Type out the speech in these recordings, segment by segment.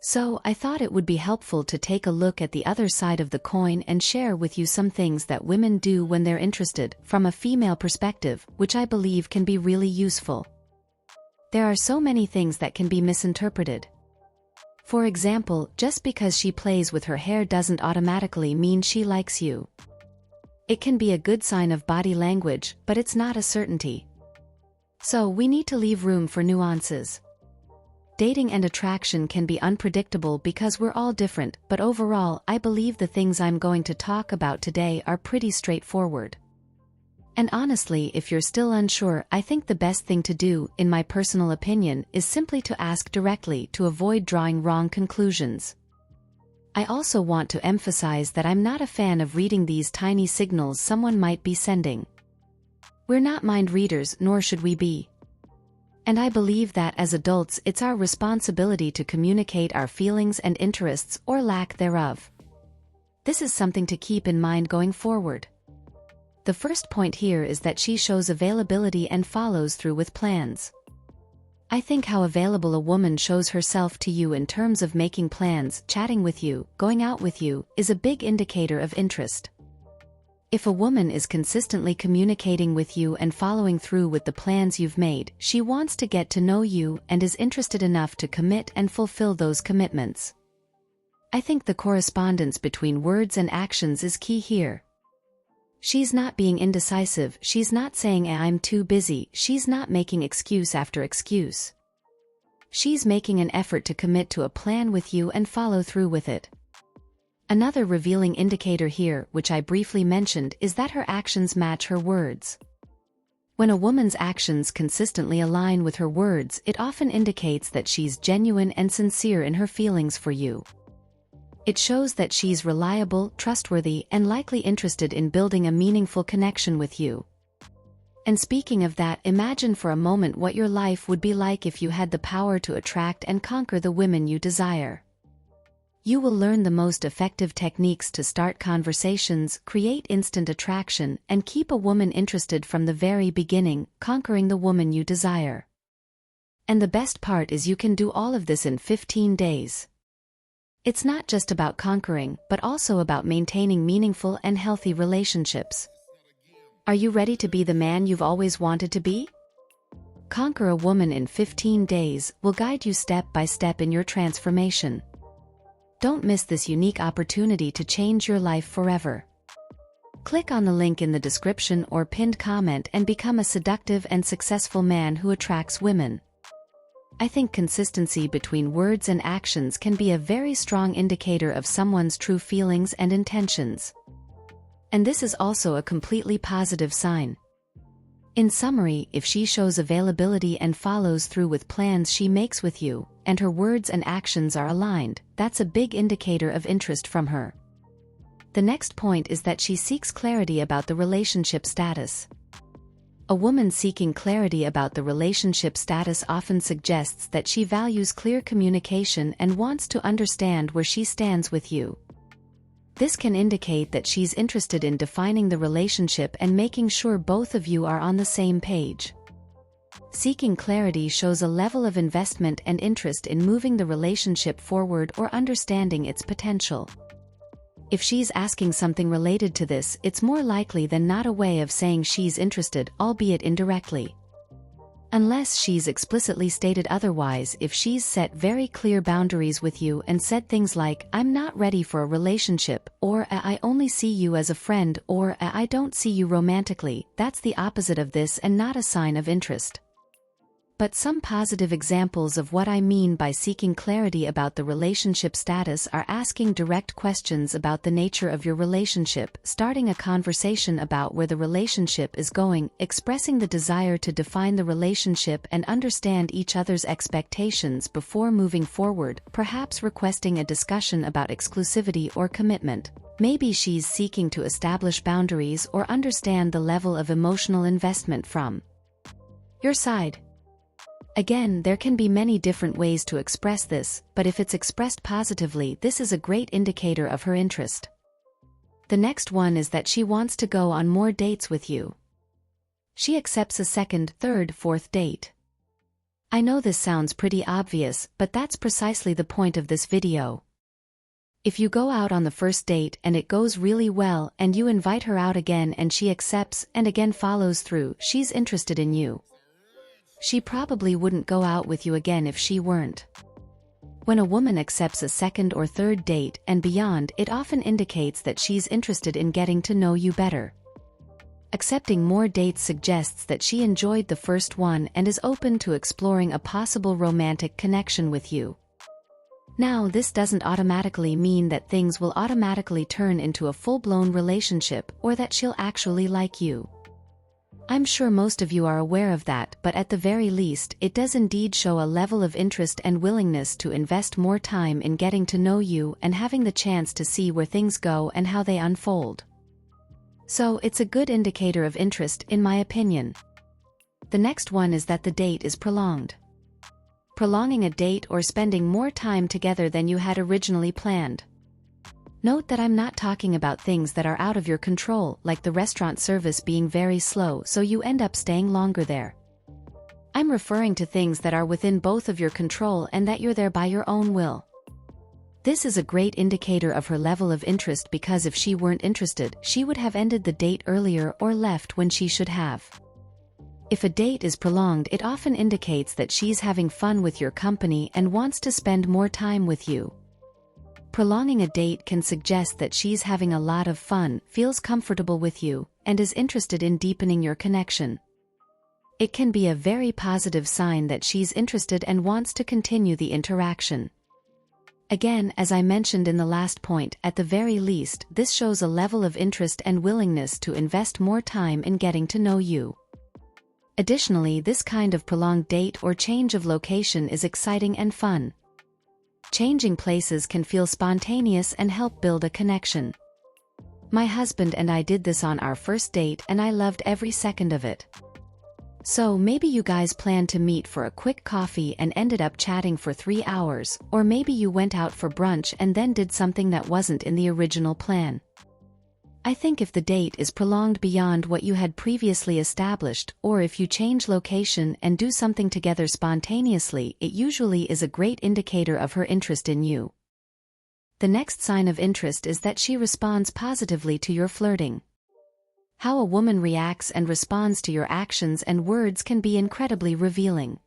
So I thought it would be helpful to take a look at the other side of the coin and share with you some things that women do when they're interested, from a female perspective, which I believe can be really useful. There are so many things that can be misinterpreted. For example, just because she plays with her hair doesn't automatically mean she likes you. It can be a good sign of body language, but it's not a certainty. So we need to leave room for nuances. Dating and attraction can be unpredictable because we're all different, but overall, I believe the things I'm going to talk about today are pretty straightforward. And honestly, if you're still unsure, I think the best thing to do, in my personal opinion, is simply to ask directly to avoid drawing wrong conclusions. I also want to emphasize that I'm not a fan of reading these tiny signals someone might be sending. We're not mind readers, nor should we be. And I believe that as adults it's our responsibility to communicate our feelings and interests or lack thereof. This is something to keep in mind going forward. The first point here is that she shows availability and follows through with plans. I think how available a woman shows herself to you in terms of making plans, chatting with you, going out with you, is a big indicator of interest. If a woman is consistently communicating with you and following through with the plans you've made, she wants to get to know you and is interested enough to commit and fulfill those commitments. I think the correspondence between words and actions is key here. She's not being indecisive, she's not saying I'm too busy, she's not making excuse after excuse. She's making an effort to commit to a plan with you and follow through with it. Another revealing indicator here, which I briefly mentioned, is that her actions match her words. When a woman's actions consistently align with her words, it often indicates that she's genuine and sincere in her feelings for you. It shows that she's reliable, trustworthy, and likely interested in building a meaningful connection with you. And speaking of that, imagine for a moment what your life would be like if you had the power to attract and conquer the women you desire. You will learn the most effective techniques to start conversations, create instant attraction, and keep a woman interested from the very beginning, conquering the woman you desire. And the best part is you can do all of this in 15 days. It's not just about conquering, but also about maintaining meaningful and healthy relationships. Are you ready to be the man you've always wanted to be? Conquer a Woman in 15 Days will guide you step by step in your transformation. Don't miss this unique opportunity to change your life forever. Click on the link in the description or pinned comment and become a seductive and successful man who attracts women. I think consistency between words and actions can be a very strong indicator of someone's true feelings and intentions. And this is also a completely positive sign. In summary, if she shows availability and follows through with plans she makes with you, and her words and actions are aligned, that's a big indicator of interest from her. The next point is that she seeks clarity about the relationship status. A woman seeking clarity about the relationship status often suggests that she values clear communication and wants to understand where she stands with you. This can indicate that she's interested in defining the relationship and making sure both of you are on the same page. Seeking clarity shows a level of investment and interest in moving the relationship forward or understanding its potential. If she's asking something related to this, it's more likely than not a way of saying she's interested, albeit indirectly. Unless she's explicitly stated otherwise, if she's set very clear boundaries with you and said things like, "I'm not ready for a relationship," or "I only see you as a friend," or "I don't see you romantically," that's the opposite of this and not a sign of interest. But some positive examples of what I mean by seeking clarity about the relationship status are asking direct questions about the nature of your relationship, starting a conversation about where the relationship is going, expressing the desire to define the relationship and understand each other's expectations before moving forward, perhaps requesting a discussion about exclusivity or commitment. Maybe she's seeking to establish boundaries or understand the level of emotional investment from your side. Again, there can be many different ways to express this, but if it's expressed positively, this is a great indicator of her interest. The next one is that she wants to go on more dates with you. She accepts a second, third, fourth date. I know this sounds pretty obvious, but that's precisely the point of this video. If you go out on the first date and it goes really well and you invite her out again and she accepts and again follows through, she's interested in you. She probably wouldn't go out with you again if she weren't. When a woman accepts a second or third date and beyond, it often indicates that she's interested in getting to know you better. Accepting more dates suggests that she enjoyed the first one and is open to exploring a possible romantic connection with you. Now, this doesn't automatically mean that things will automatically turn into a full-blown relationship or that she'll actually like you. I'm sure most of you are aware of that, but at the very least, it does indeed show a level of interest and willingness to invest more time in getting to know you and having the chance to see where things go and how they unfold. So, it's a good indicator of interest, in my opinion. The next one is that the date is prolonged. Prolonging a date or spending more time together than you had originally planned. Note that I'm not talking about things that are out of your control, like the restaurant service being very slow so you end up staying longer there. I'm referring to things that are within both of your control and that you're there by your own will. This is a great indicator of her level of interest, because if she weren't interested, she would have ended the date earlier or left when she should have. If a date is prolonged, it often indicates that she's having fun with your company and wants to spend more time with you. Prolonging a date can suggest that she's having a lot of fun, feels comfortable with you, and is interested in deepening your connection. It can be a very positive sign that she's interested and wants to continue the interaction. Again, as I mentioned in the last point, at the very least, this shows a level of interest and willingness to invest more time in getting to know you. Additionally, this kind of prolonged date or change of location is exciting and fun. Changing places can feel spontaneous and help build a connection. My husband and I did this on our first date and I loved every second of it. So maybe you guys planned to meet for a quick coffee and ended up chatting for 3 hours, or maybe you went out for brunch and then did something that wasn't in the original plan. I think if the date is prolonged beyond what you had previously established, or if you change location and do something together spontaneously, it usually is a great indicator of her interest in you. The next sign of interest is that she responds positively to your flirting. How a woman reacts and responds to your actions and words can be incredibly revealing.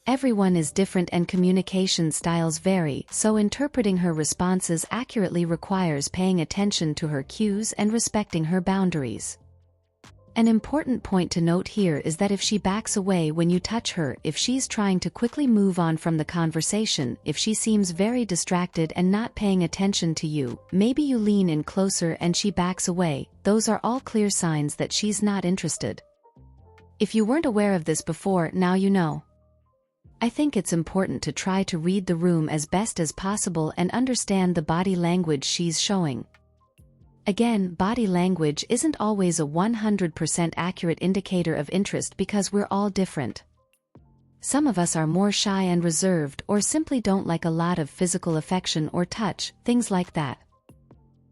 Everyone is different and communication styles vary, so interpreting her responses accurately requires paying attention to her cues and respecting her boundaries. An important point to note here is that if she backs away when you touch her, if she's trying to quickly move on from the conversation, if she seems very distracted and not paying attention to you, maybe you lean in closer and she backs away, those are all clear signs that she's not interested. If you weren't aware of this before, now you know. I think it's important to try to read the room as best as possible and understand the body language she's showing. Again, body language isn't always a 100% accurate indicator of interest because we're all different. Some of us are more shy and reserved or simply don't like a lot of physical affection or touch, things like that.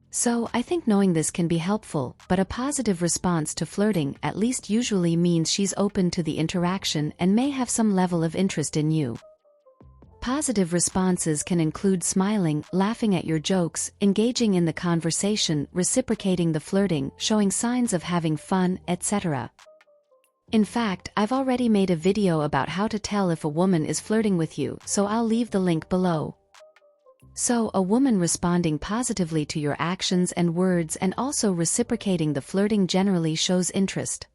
So, I think knowing this can be helpful, but a positive response to flirting at least usually means she's open to the interaction and may have some level of interest in you. Positive responses can include smiling, laughing at your jokes, engaging in the conversation, reciprocating the flirting, showing signs of having fun, etc. In fact, I've already made a video about how to tell if a woman is flirting with you, so I'll leave the link below. So, a woman responding positively to your actions and words and also reciprocating the flirting generally shows interest.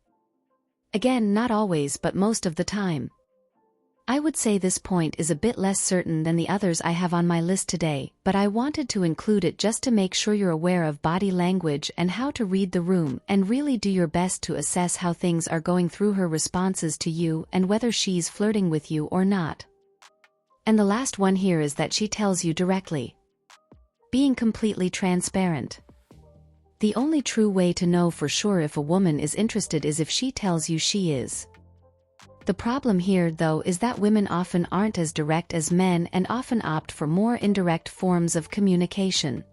Again, not always, but most of the time. I would say this point is a bit less certain than the others I have on my list today, but I wanted to include it just to make sure you're aware of body language and how to read the room and really do your best to assess how things are going through her responses to you and whether she's flirting with you or not. And the last one here is that she tells you directly. Being completely transparent. The only true way to know for sure if a woman is interested is if she tells you she is. The problem here, though, is that women often aren't as direct as men and often opt for more indirect forms of communication.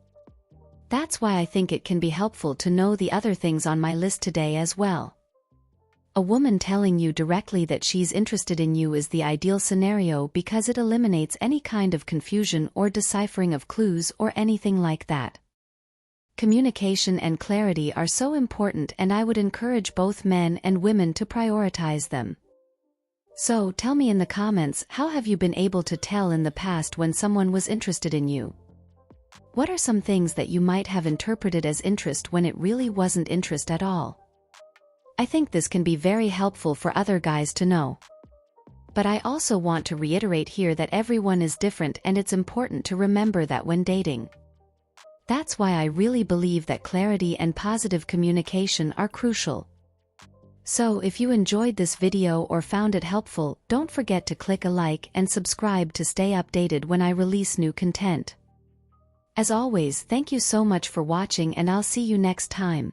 That's why I think it can be helpful to know the other things on my list today as well. A woman telling you directly that she's interested in you is the ideal scenario because it eliminates any kind of confusion or deciphering of clues or anything like that. Communication and clarity are so important, and I would encourage both men and women to prioritize them. So tell me in the comments, how have you been able to tell in the past when someone was interested in you? What are some things that you might have interpreted as interest when it really wasn't interest at all? I think this can be very helpful for other guys to know. But I also want to reiterate here that everyone is different, and it's important to remember that when dating. That's why I really believe that clarity and positive communication are crucial. So if you enjoyed this video or found it helpful, don't forget to click a like and subscribe to stay updated when I release new content. As always, thank you so much for watching, and I'll see you next time.